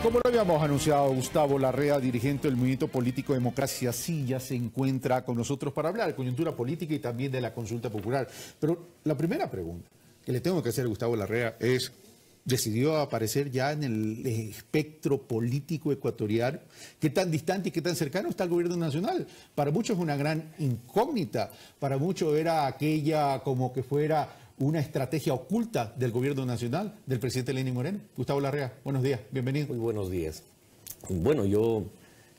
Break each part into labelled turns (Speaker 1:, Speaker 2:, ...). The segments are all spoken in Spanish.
Speaker 1: Como lo habíamos anunciado, Gustavo Larrea, dirigente del movimiento político Democracia Sí, ya se encuentra con nosotros para hablar de coyuntura política y también de la consulta popular. Pero la primera pregunta que le tengo que hacer a Gustavo Larrea es, ¿decidió aparecer ya en el espectro político ecuatoriano? ¿Qué tan distante y qué tan cercano está el gobierno nacional? Para muchos es una gran incógnita, para muchos era aquella como que fuera una estrategia oculta del gobierno nacional, del presidente Lenín Moreno. Gustavo Larrea, buenos días, bienvenido.
Speaker 2: Muy buenos días. Bueno, yo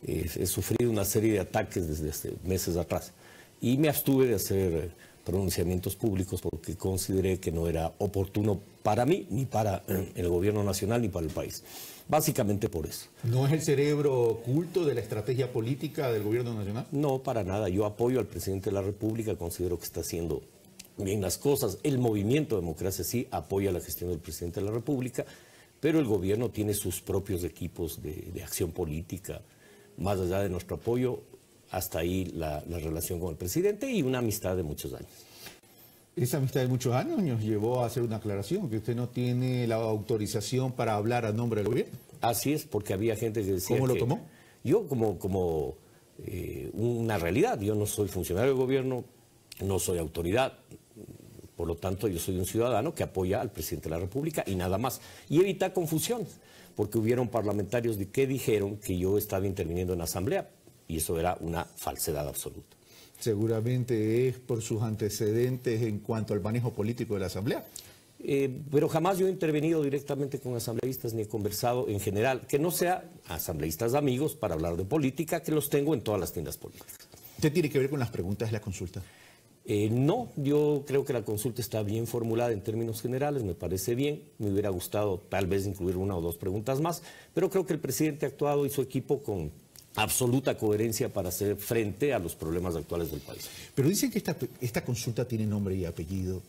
Speaker 2: he sufrido una serie de ataques desde meses atrás y me abstuve de hacer pronunciamientos públicos porque consideré que no era oportuno para mí, ni para el gobierno nacional, ni para el país. Básicamente por eso.
Speaker 1: ¿No es el cerebro oculto de la estrategia política del gobierno nacional?
Speaker 2: No, para nada. Yo apoyo al presidente de la República, considero que está haciendo bien las cosas. El movimiento Democracia Sí apoya la gestión del presidente de la República, pero el gobierno tiene sus propios equipos de acción política. Más allá de nuestro apoyo, hasta ahí la relación con el presidente y una amistad de muchos años.
Speaker 1: Esa amistad de muchos años nos llevó a hacer una aclaración, que usted no tiene la autorización para hablar a nombre del gobierno.
Speaker 2: Así es, porque había gente que decía
Speaker 1: ¿Cómo lo tomó?
Speaker 2: Yo como una realidad, yo no soy funcionario del gobierno, no soy autoridad, por lo tanto yo soy un ciudadano que apoya al presidente de la República y nada más. Y evita confusiones, porque hubieron parlamentarios que dijeron que yo estaba interviniendo en la Asamblea, y eso era una falsedad absoluta.
Speaker 1: Seguramente es por sus antecedentes en cuanto al manejo político de la Asamblea.
Speaker 2: Pero jamás yo he intervenido directamente con asambleístas ni he conversado en general, que no sea asambleístas amigos para hablar de política, que los tengo en todas las tiendas políticas.
Speaker 1: ¿Usted tiene que ver con las preguntas de la consulta?
Speaker 2: No, yo creo que la consulta está bien formulada en términos generales, me parece bien, me hubiera gustado tal vez incluir una o dos preguntas más, pero creo que el presidente ha actuado y su equipo con absoluta coherencia para hacer frente a los problemas actuales del país.
Speaker 1: Pero dicen que esta consulta tiene nombre y apellido,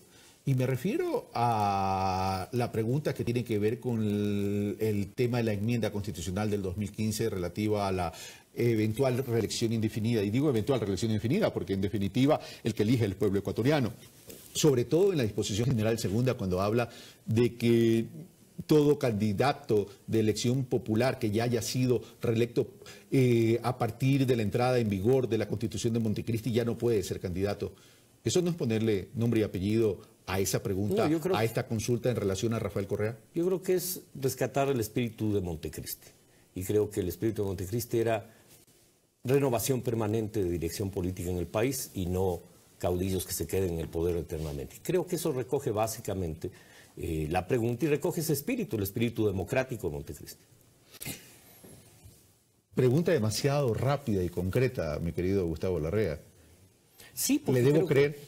Speaker 1: y me refiero a la pregunta que tiene que ver con el tema de la enmienda constitucional del 2015 relativa a la eventual reelección indefinida. Y digo eventual reelección indefinida porque en definitiva el que elige es el pueblo ecuatoriano. Sobre todo en la disposición general segunda cuando habla de que todo candidato de elección popular que ya haya sido reelecto a partir de la entrada en vigor de la Constitución de Montecristi ya no puede ser candidato. ¿Eso no es ponerle nombre y apellido a esa pregunta, a esta consulta en relación a Rafael Correa?
Speaker 2: Yo creo que es rescatar el espíritu de Montecristi. Y creo que el espíritu de Montecristi era renovación permanente de dirección política en el país y no caudillos que se queden en el poder eternamente. Creo que eso recoge básicamente la pregunta y recoge ese espíritu, el espíritu democrático de Montecristi.
Speaker 1: Pregunta demasiado rápida y concreta, mi querido Gustavo Larrea.
Speaker 2: Sí,
Speaker 1: ¿Le debo creer?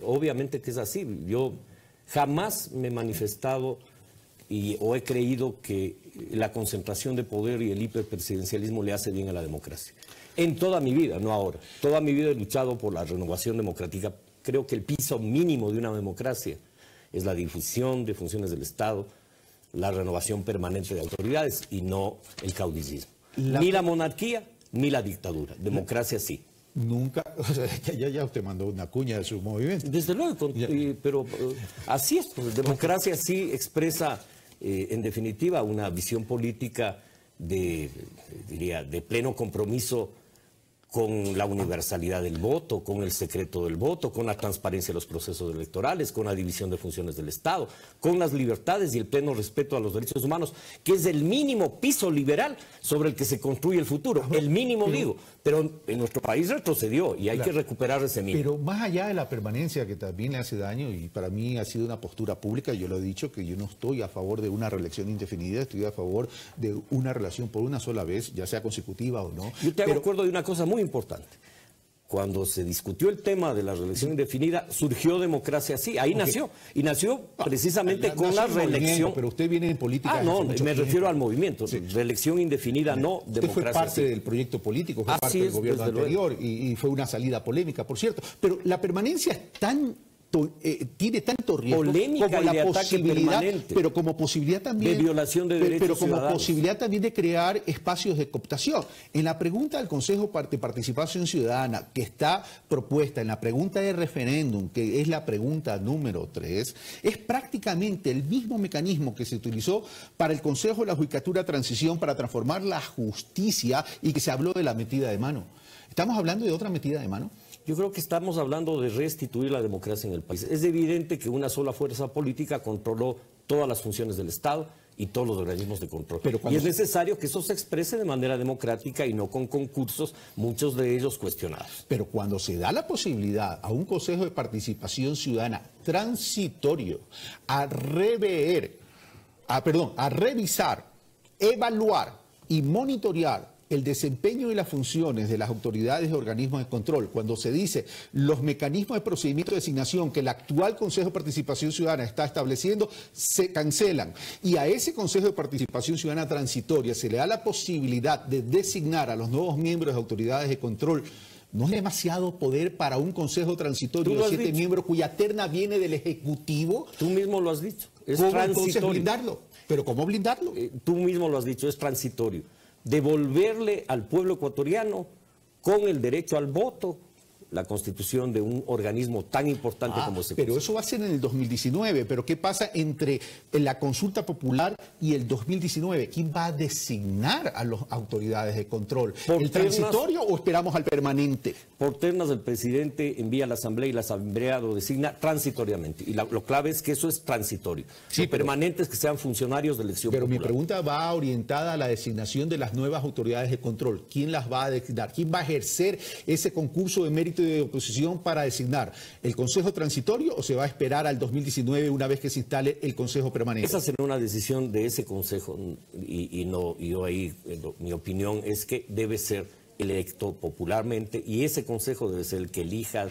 Speaker 2: Obviamente que es así. Yo jamás me he manifestado o he creído que la concentración de poder y el hiperpresidencialismo le hace bien a la democracia. En toda mi vida, no ahora. Toda mi vida he luchado por la renovación democrática. Creo que el piso mínimo de una democracia es la difusión de funciones del Estado, la renovación permanente de autoridades y no el caudillismo. Ni la monarquía, ni la dictadura. Democracia sí.
Speaker 1: Nunca, o sea, ya usted mandó una cuña de su movimiento.
Speaker 2: Desde luego, pero así es. Pues, democracia sí expresa, en definitiva, una visión política diría, de pleno compromiso con la universalidad del voto, con el secreto del voto, con la transparencia de los procesos electorales, con la división de funciones del Estado, con las libertades y el pleno respeto a los derechos humanos, que es el mínimo piso liberal sobre el que se construye el futuro. El mínimo, digo. Pero en nuestro país retrocedió y hay que recuperar ese mínimo.
Speaker 1: Pero más allá de la permanencia, que también le hace daño, y para mí ha sido una postura pública, yo lo he dicho, que yo no estoy a favor de una reelección indefinida, estoy a favor de una relación por una sola vez, ya sea consecutiva o no.
Speaker 2: Yo te hago acuerdo de una cosa muy importante. Cuando se discutió el tema de la reelección indefinida, surgió Democracia Sí, ahí nació. Y nació precisamente con la reelección.
Speaker 1: Pero usted viene en política.
Speaker 2: No, me refiero al movimiento. Sí. Reelección indefinida, no
Speaker 1: usted
Speaker 2: Democracia
Speaker 1: fue parte
Speaker 2: Sí.
Speaker 1: del proyecto político, fue parte del gobierno anterior y fue una salida polémica, por cierto. Pero la permanencia es tan tiene tanto riesgo
Speaker 2: polémica
Speaker 1: como
Speaker 2: y
Speaker 1: la
Speaker 2: de ataque
Speaker 1: posibilidad,
Speaker 2: permanente,
Speaker 1: pero como posibilidad también
Speaker 2: de violación de derechos
Speaker 1: pero como
Speaker 2: ciudadanos.
Speaker 1: posibilidad también de crear espacios de cooptación. En la pregunta del Consejo de Participación Ciudadana que está propuesta en la pregunta de referéndum, que es la pregunta número 3, es prácticamente el mismo mecanismo que se utilizó para el Consejo de la Judicatura Transición para transformar la justicia y que se habló de la metida de mano. ¿Estamos hablando de otra metida de mano?
Speaker 2: Yo creo que estamos hablando de restituir la democracia en el país. Es evidente que una sola fuerza política controló todas las funciones del Estado y todos los organismos de control. Y es necesario que eso se exprese de manera democrática y no con concursos, muchos de ellos cuestionados.
Speaker 1: Pero cuando se da la posibilidad a un Consejo de Participación Ciudadana transitorio a revisar, evaluar y monitorear el desempeño y las funciones de las autoridades y organismos de control, cuando se dice los mecanismos de procedimiento de designación que el actual Consejo de Participación Ciudadana está estableciendo, se cancelan. Y a ese Consejo de Participación Ciudadana transitoria se le da la posibilidad de designar a los nuevos miembros de autoridades de control. ¿No es demasiado poder para un consejo transitorio de 7 miembros cuya terna viene del Ejecutivo?
Speaker 2: Tú mismo lo has dicho. Es
Speaker 1: ¿Cómo
Speaker 2: transitorio.
Speaker 1: entonces blindarlo? ¿Pero cómo blindarlo?
Speaker 2: Tú mismo lo has dicho, es transitorio. Devolverle al pueblo ecuatoriano con el derecho al voto la constitución de un organismo tan importante como ese.
Speaker 1: Pero eso va a ser en el 2019. ¿Pero qué pasa entre la consulta popular y el 2019? ¿Quién va a designar a las autoridades de control? ¿El transitorio o esperamos al permanente?
Speaker 2: Por ternas el presidente envía a la Asamblea y la Asamblea lo designa transitoriamente. Y lo clave es que eso es transitorio.
Speaker 1: Sí,
Speaker 2: permanente es que sean funcionarios de elección
Speaker 1: popular.
Speaker 2: Pero
Speaker 1: mi pregunta va orientada a la designación de las nuevas autoridades de control. ¿Quién las va a designar? ¿Quién va a ejercer ese concurso de mérito de oposición para designar el Consejo Transitorio o se va a esperar al 2019 una vez que se instale el Consejo Permanente?
Speaker 2: Esa será una decisión de ese Consejo y yo ahí, mi opinión es que debe ser electo popularmente y ese Consejo debe ser el que elija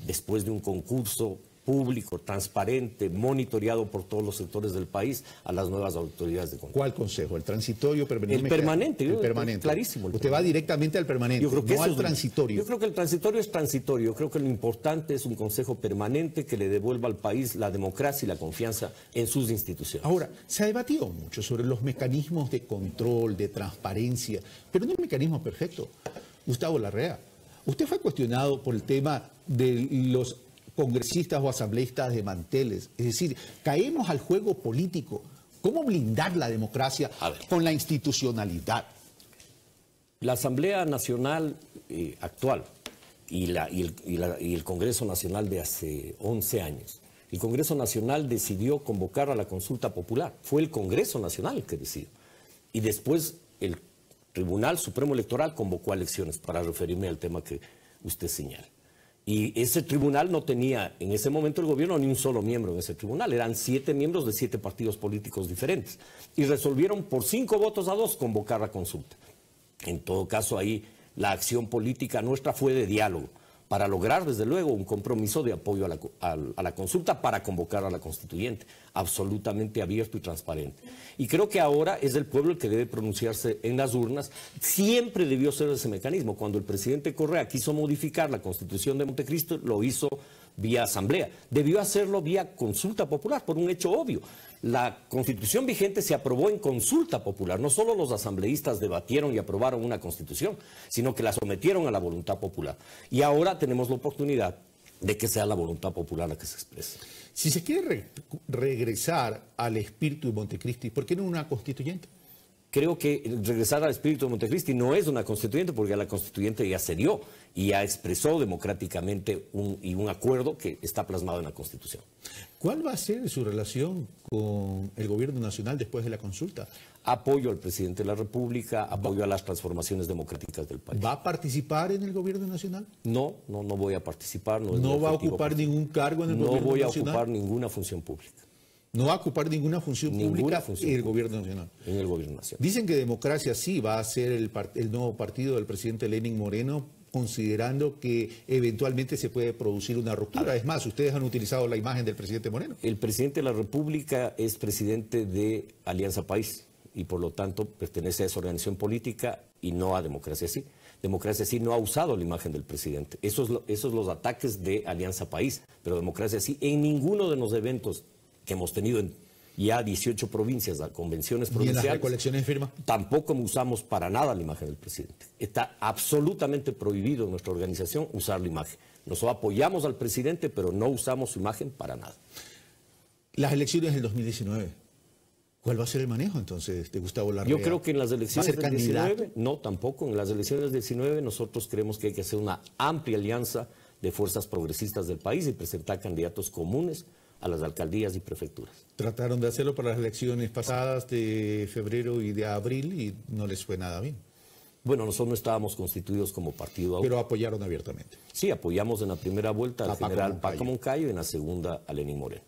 Speaker 2: después de un concurso público, transparente, monitoreado por todos los sectores del país a las nuevas autoridades de control.
Speaker 1: ¿Cuál consejo? ¿El transitorio?
Speaker 2: El permanente.
Speaker 1: El permanente.
Speaker 2: Clarísimo.
Speaker 1: Usted va directamente al permanente, yo creo que no al transitorio.
Speaker 2: Yo creo que el transitorio es transitorio. Yo creo que lo importante es un consejo permanente que le devuelva al país la democracia y la confianza en sus instituciones.
Speaker 1: Ahora, se ha debatido mucho sobre los mecanismos de control, de transparencia, pero no hay mecanismo perfecto. Gustavo Larrea, usted fue cuestionado por el tema de los congresistas o asambleístas de manteles. Es decir, caemos al juego político. ¿Cómo blindar la democracia con la institucionalidad?
Speaker 2: La Asamblea Nacional actual y el Congreso Nacional de hace 11 años. El Congreso Nacional decidió convocar a la consulta popular. Fue el Congreso Nacional el que decidió. Y después el Tribunal Supremo Electoral convocó a elecciones, para referirme al tema que usted señala. Y ese tribunal no tenía, en ese momento el gobierno, ni un solo miembro en ese tribunal. Eran 7 miembros de 7 partidos políticos diferentes. Y resolvieron por 5 votos a 2 convocar la consulta. En todo caso, ahí la acción política nuestra fue de diálogo, para lograr, desde luego, un compromiso de apoyo a la consulta para convocar a la constituyente, absolutamente abierto y transparente. Y creo que ahora es el pueblo el que debe pronunciarse en las urnas. Siempre debió ser ese mecanismo. Cuando el presidente Correa quiso modificar la Constitución de Montecristo, lo hizo vía asamblea. Debió hacerlo vía consulta popular, por un hecho obvio. La Constitución vigente se aprobó en consulta popular. No solo los asambleístas debatieron y aprobaron una Constitución, sino que la sometieron a la voluntad popular. Y ahora tenemos la oportunidad de que sea la voluntad popular la que se exprese.
Speaker 1: Si se quiere regresar al espíritu de Montecristi, ¿por qué no una constituyente?
Speaker 2: Creo que regresar al espíritu de Montecristi no es una constituyente, porque la constituyente ya se dio y ya expresó democráticamente un acuerdo que está plasmado en la Constitución.
Speaker 1: ¿Cuál va a ser su relación con el gobierno nacional después de la consulta?
Speaker 2: Apoyo al presidente de la República, apoyo a las transformaciones democráticas del país.
Speaker 1: ¿Va a participar en el gobierno nacional?
Speaker 2: No voy a participar.
Speaker 1: ¿No va a ocupar ningún cargo en el gobierno nacional?
Speaker 2: No voy a ocupar ninguna función pública.
Speaker 1: ¿No va a ocupar ninguna función pública en el gobierno nacional?
Speaker 2: En el gobierno nacional.
Speaker 1: Dicen que Democracia sí va a ser el nuevo partido del presidente Lenín Moreno, considerando que eventualmente se puede producir una ruptura. Es más, ustedes han utilizado la imagen del presidente Moreno.
Speaker 2: El presidente de la República es presidente de Alianza País y por lo tanto pertenece a esa organización política y no a Democracia Sí. Democracia Sí no ha usado la imagen del presidente. Esos los ataques de Alianza País. Pero Democracia Sí, en ninguno de los eventos que hemos tenido en ya 18 provincias, las convenciones provinciales.
Speaker 1: ¿Y en las recolecciones de firmas?
Speaker 2: Tampoco usamos para nada la imagen del presidente. Está absolutamente prohibido en nuestra organización usar la imagen. Nosotros apoyamos al presidente, pero no usamos su imagen para nada.
Speaker 1: Las elecciones del 2019. ¿Cuál va a ser el manejo entonces de Gustavo Larrea?
Speaker 2: Yo creo que en las elecciones del
Speaker 1: candidato?
Speaker 2: 19, no, tampoco. En las elecciones del 19 nosotros creemos que hay que hacer una amplia alianza de fuerzas progresistas del país y presentar candidatos comunes a las alcaldías y prefecturas.
Speaker 1: Trataron de hacerlo para las elecciones pasadas de febrero y de abril y no les fue nada bien.
Speaker 2: Bueno, nosotros no estábamos constituidos como partido aún.
Speaker 1: Pero apoyaron abiertamente.
Speaker 2: Sí, apoyamos en la primera vuelta al
Speaker 1: A Paco
Speaker 2: general
Speaker 1: Moncayo.
Speaker 2: Paco Moncayo y en la segunda a Lenín Moreno.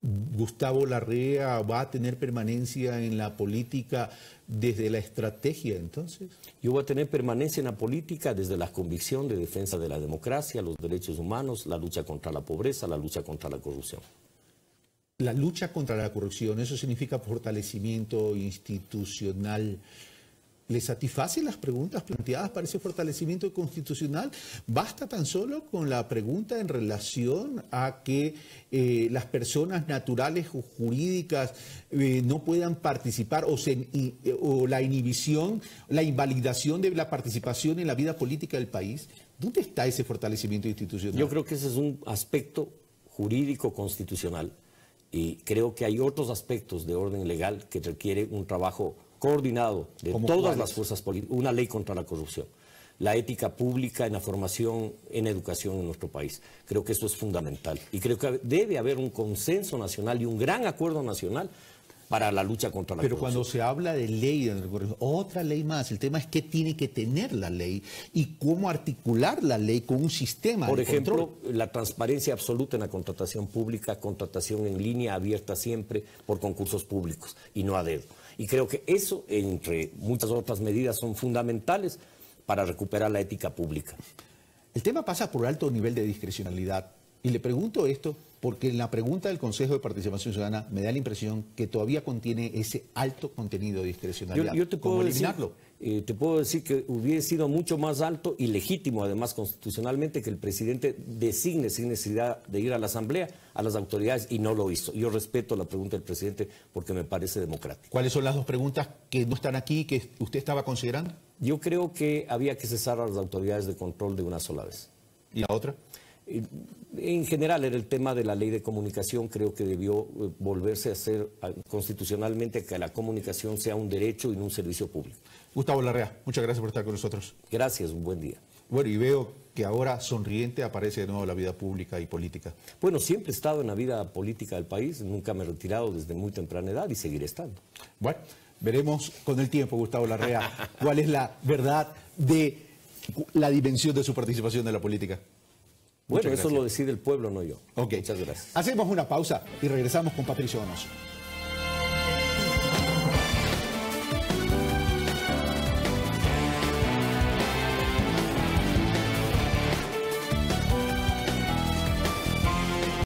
Speaker 1: ¿Gustavo Larrea va a tener permanencia en la política desde la estrategia entonces?
Speaker 2: Yo voy a tener permanencia en la política desde la convicción de defensa de la democracia, los derechos humanos, la lucha contra la pobreza, la lucha contra la corrupción.
Speaker 1: La lucha contra la corrupción, eso significa fortalecimiento institucional. ¿Le satisfacen las preguntas planteadas para ese fortalecimiento constitucional? ¿Basta tan solo con la pregunta en relación a que las personas naturales o jurídicas no puedan participar o la inhibición, la invalidación de la participación en la vida política del país? ¿Dónde está ese fortalecimiento institucional?
Speaker 2: Yo creo que ese es un aspecto jurídico constitucional y creo que hay otros aspectos de orden legal que requieren un trabajo coordinado de todas las fuerzas políticas, una ley contra la corrupción, la ética pública en la formación, en educación en nuestro país. Creo que eso es fundamental y creo que debe haber un consenso nacional y un gran acuerdo nacional para la lucha contra la corrupción.
Speaker 1: Pero cuando se habla de ley, otra ley más, el tema es qué tiene que tener la ley y cómo articular la ley con un sistema
Speaker 2: Por
Speaker 1: de
Speaker 2: ejemplo,
Speaker 1: control.
Speaker 2: la transparencia absoluta en la contratación pública, contratación en línea abierta siempre por concursos públicos y no a dedo. Y creo que eso, entre muchas otras medidas, son fundamentales para recuperar la ética pública.
Speaker 1: El tema pasa por alto nivel de discrecionalidad. Y le pregunto esto porque en la pregunta del Consejo de Participación Ciudadana me da la impresión que todavía contiene ese alto contenido de discrecionalidad.
Speaker 2: Yo te
Speaker 1: ¿Cómo
Speaker 2: puedo
Speaker 1: eliminarlo?
Speaker 2: te puedo decir que hubiera sido mucho más alto y legítimo, además constitucionalmente, que el presidente designe sin necesidad de ir a la Asamblea a las autoridades y no lo hizo. Yo respeto la pregunta del presidente porque me parece democrático.
Speaker 1: ¿Cuáles son las dos preguntas que no están aquí que usted estaba considerando?
Speaker 2: Yo creo que había que cesar a las autoridades de control de una sola vez.
Speaker 1: ¿Y la otra?
Speaker 2: En general era el tema de la ley de comunicación, creo que debió volverse a hacer constitucionalmente que la comunicación sea un derecho y no un servicio público.
Speaker 1: Gustavo Larrea, muchas gracias por estar con nosotros.
Speaker 2: Gracias, un buen día.
Speaker 1: Bueno, y veo que ahora sonriente aparece de nuevo la vida pública y política.
Speaker 2: Bueno, siempre he estado en la vida política del país, nunca me he retirado desde muy temprana edad y seguiré estando.
Speaker 1: Bueno, veremos con el tiempo, Gustavo Larrea, cuál es la verdad de la dimensión de su participación en la política.
Speaker 2: Bueno, eso lo decide el pueblo, no yo.
Speaker 1: Ok.
Speaker 2: Muchas gracias.
Speaker 1: Hacemos una pausa y regresamos con Patricio Donoso.